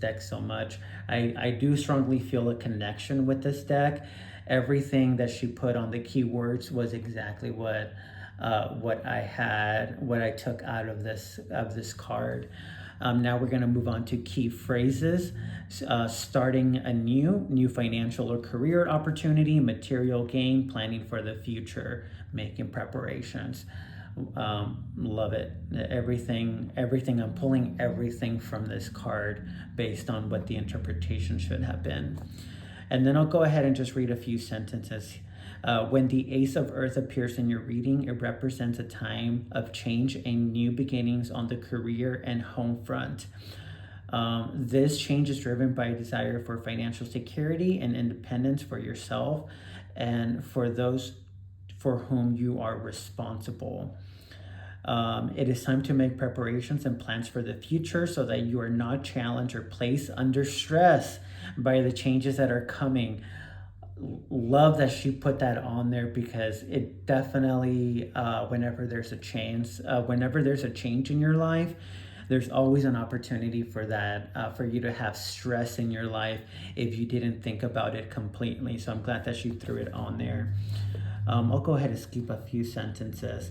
deck so much. I do strongly feel a connection with this deck. Everything that she put on the keywords was exactly what I had, what I took out of this card. Now we're going to move on to key phrases. Starting a new financial or career opportunity, material gain, planning for the future, making preparations. Love it. Everything. I'm pulling everything from this card based on what the interpretation should have been. And then I'll go ahead and just read a few sentences. When the Ace of Earth appears in your reading, it represents a time of change and new beginnings on the career and home front. This change is driven by a desire for financial security and independence for yourself and for those for whom you are responsible. It is time to make preparations and plans for the future so that you are not challenged or placed under stress by the changes that are coming. Love that she put that on there, because it definitely, whenever there's a change in your life, there's always an opportunity for that, for you to have stress in your life if you didn't think about it completely. So I'm glad that she threw it on there. I'll go ahead and skip a few sentences.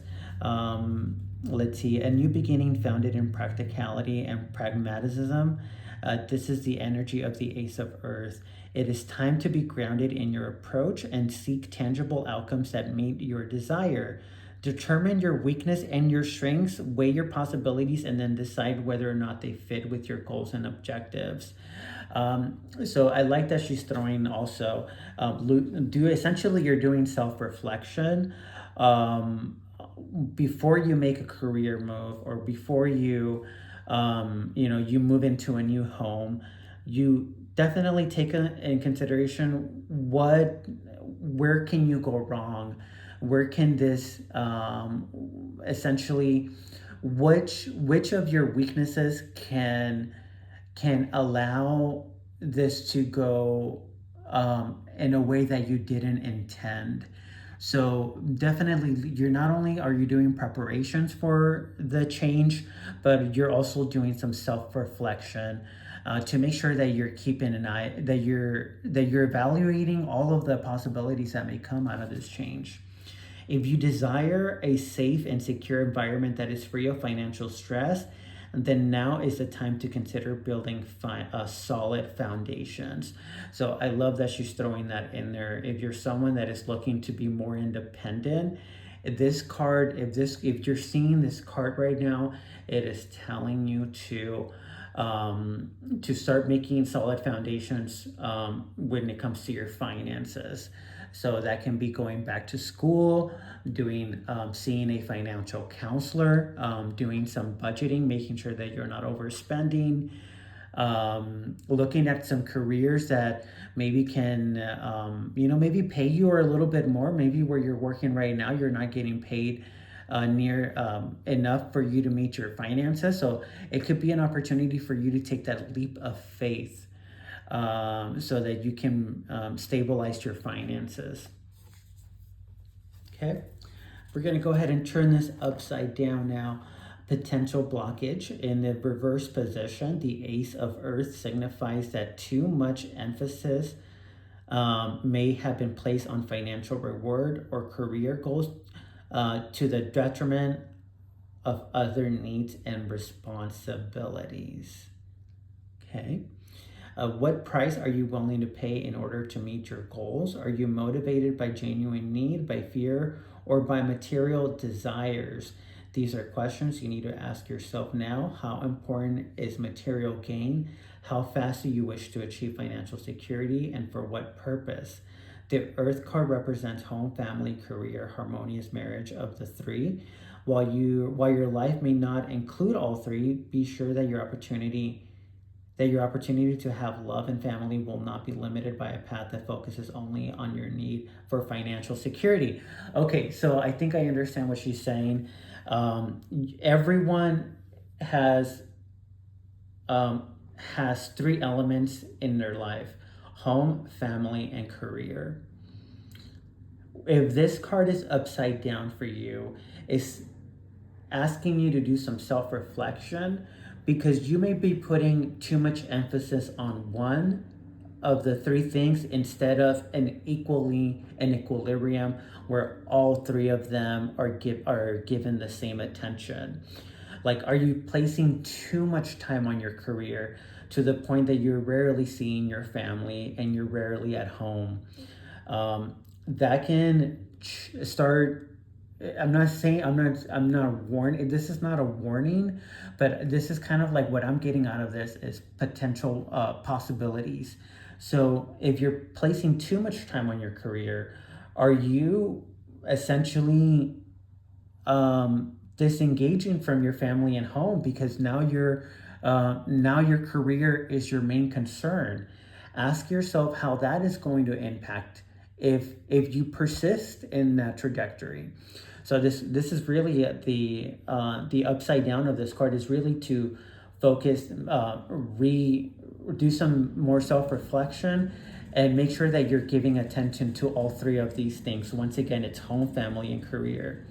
Let's see. A new beginning founded in practicality and pragmatism. This is the energy of the Ace of Earth. It is time to be grounded in your approach and seek tangible outcomes that meet your desire. Determine your weakness and your strengths, weigh your possibilities, and then decide whether or not they fit with your goals and objectives. So I like that she's throwing also, essentially you're doing self-reflection before you make a career move, or before you you move into a new home. You definitely take in consideration where can you go wrong, where can this essentially, which of your weaknesses can allow this to go in a way that you didn't intend. So definitely, you're not only are you doing preparations for the change, but you're also doing some self-reflection to make sure that you're keeping an eye, that you're evaluating all of the possibilities that may come out of this change. If you desire a safe and secure environment that is free of financial stress, then now is the time to consider building solid foundations. So I love that she's throwing that in there. If you're someone that is looking to be more independent, this card, if you're seeing this card right now, it is telling you to start making solid foundations when it comes to your finances. So that can be going back to school, doing seeing a financial counselor, doing some budgeting, making sure that you're not overspending, looking at some careers that maybe can maybe pay you a little bit more. Maybe where you're working right now, you're not getting paid near enough for you to meet your finances. So it could be an opportunity for you to take that leap of faith, so that you can stabilize your finances. Okay, we're going to go ahead and turn this upside down now. Potential blockage in the reverse position. The Ace of Earth signifies that too much emphasis may have been placed on financial reward or career goals to the detriment of other needs and responsibilities. Okay. What price are you willing to pay in order to meet your goals? Are you motivated by genuine need, by fear, or by material desires? These are questions you need to ask yourself now. How important is material gain? How fast do you wish to achieve financial security, and for what purpose? The Earth card represents home, family, career, harmonious marriage of the three. While your life may not include all three, be sure that your opportunity to have love and family will not be limited by a path that focuses only on your need for financial security. Okay, so I think I understand what she's saying. Everyone has three elements in their life: home, family, and career. If this card is upside down for you, it's asking you to do some self-reflection because you may be putting too much emphasis on one of the three things instead of an equilibrium where all three of them are given the same attention. Like, are you placing too much time on your career to the point that you're rarely seeing your family and you're rarely at home? That can start. I'm not warning. This is not a warning, but this is kind of like what I'm getting out of this is potential possibilities. So if you're placing too much time on your career, are you essentially disengaging from your family and home because now your career is your main concern? Ask yourself how that is going to impact if you persist in that trajectory. So this is really the upside down of this card is really to focus, do some more self-reflection and make sure that you're giving attention to all three of these things. Once again, it's home, family, and career.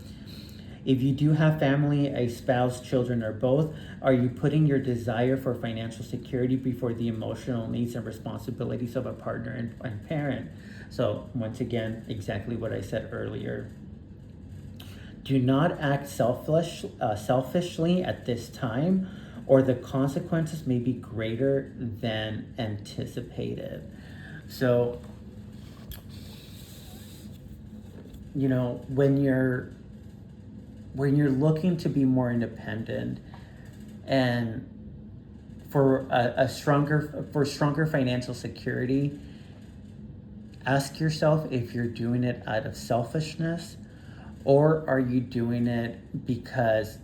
If you do have family, a spouse, children, or both, are you putting your desire for financial security before the emotional needs and responsibilities of a partner and parent? So once again, exactly what I said earlier. Do not act selfishly at this time, or the consequences may be greater than anticipated. So, when you're looking to be more independent and for stronger financial security, ask yourself if you're doing it out of selfishness, or are you doing it because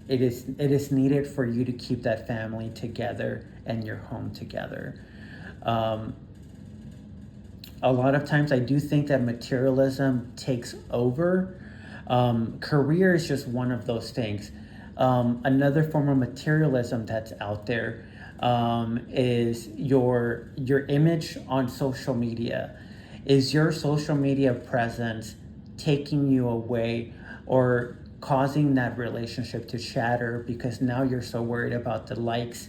it is needed for you to keep that family together and your home together. A lot of times I do think that materialism takes over. Career is just one of those things. Another form of materialism that's out there is your image on social media. Is your social media presence taking you away or causing that relationship to shatter because now you're so worried about the likes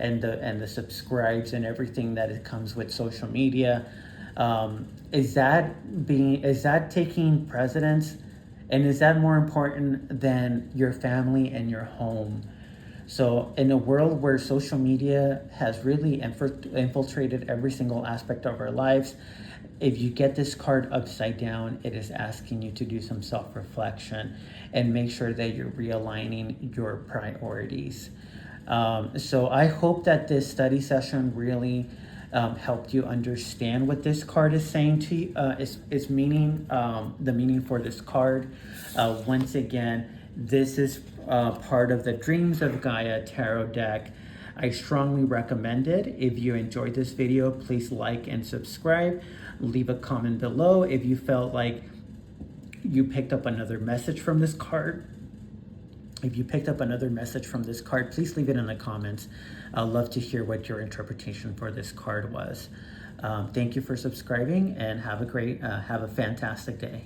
and the subscribes and everything that it comes with social media? Is that taking precedence, and is that more important than your family and your home? So in a world where social media has really infiltrated every single aspect of our lives, if you get this card upside down, it is asking you to do some self-reflection and make sure that you're realigning your priorities. So I hope that this study session really helped you understand what this card is saying to you, is meaning, the meaning for this card. Once again, this is part of the Dreams of Gaia tarot deck. I strongly recommend it. If you enjoyed this video, please like and subscribe. Leave a comment below if you felt like you picked up another message from this card. If you picked up another message from this card, please leave it in the comments. I'd love to hear what your interpretation for this card was. Thank you for subscribing, and have a fantastic day.